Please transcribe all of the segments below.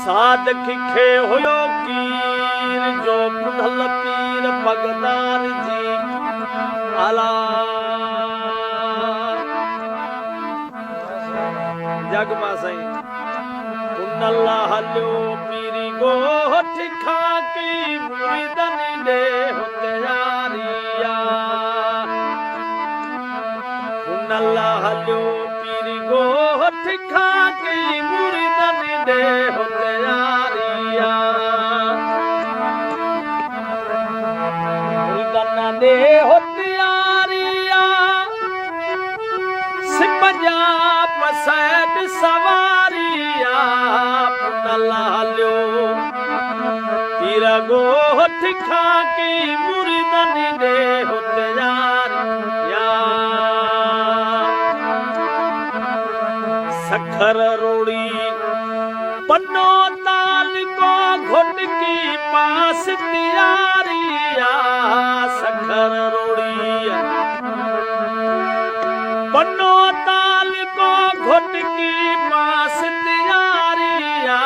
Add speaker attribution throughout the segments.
Speaker 1: साध खिखे हुयो कीर जो पुनल पीर बगदार जी आला जग मा सही पुनल हलियो पीरी गोठ खाकी मुरिदनी दे होते यारिया पुनल हलियो पीरी गोठ खाकी मुरिदनी दे होते यारिया मुरिदना दे होते यारिया सिपजा पसैद सवारिया पुनल हलियो पीर गोठ खाकी मुरिदनी दे होते यारिया सखर रोड़ी पन्नो ताल को घुट की पास तियारिया सखर रोड़ी पन्नो ताल को घुट की पास तियारिया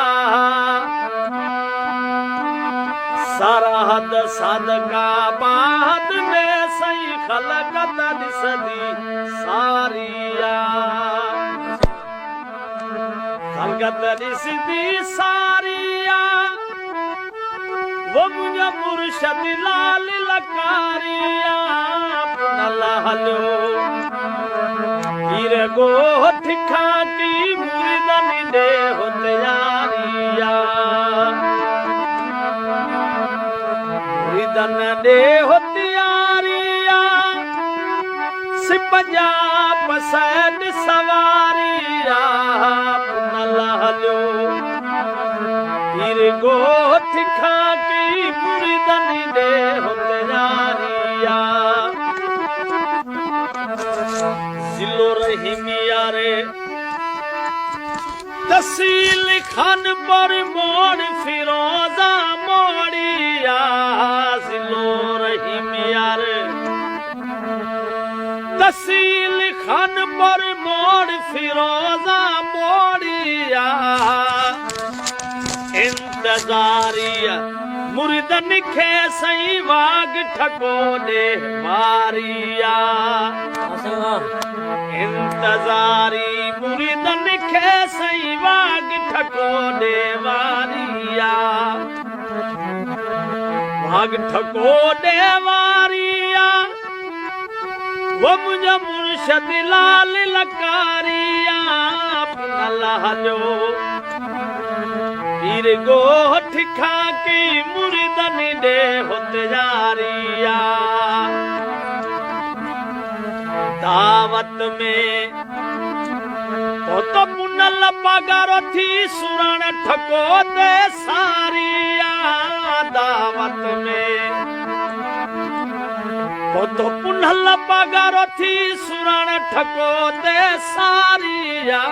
Speaker 1: सरहद सदका बाद में सही खलकत दिसदी सारिया खलकत दिसदी सारिया वो मुझे मुर्शद लाल लकारिया पुनल हलियो पीर गोठ खाकी मुरिदनी दे होते यारिया मुरिदन दे होते यारिया सिपजा पसैद सवारिया पुनल हलियो पीर गोठ खाकी मुरिदनी दे होते यारिया जिलो रहीमिया रे तहसील खान पर मोड़ फिरोजा मोड़िया जिलो रहीमिया रे तहसील खान पर मोड़ फिरोजा मोड़िया इंतजारिया मुरिदन खे सही वाग ठको दे मारिया इंतजारी मुरिदन खे सही वाग ठको दे वारिया वाग ठको दे वारिया वो मुझे मुर्शद लाल लकारिया पुनल हलियो पीर गोठ खाकी मुरिदनी दे होते यारिया दावत में वो तो पुनल पगारो थी सुरण ठको दे सारिया दावत में वो तो पुनल पगारो थी सुरण ठको दे सारिया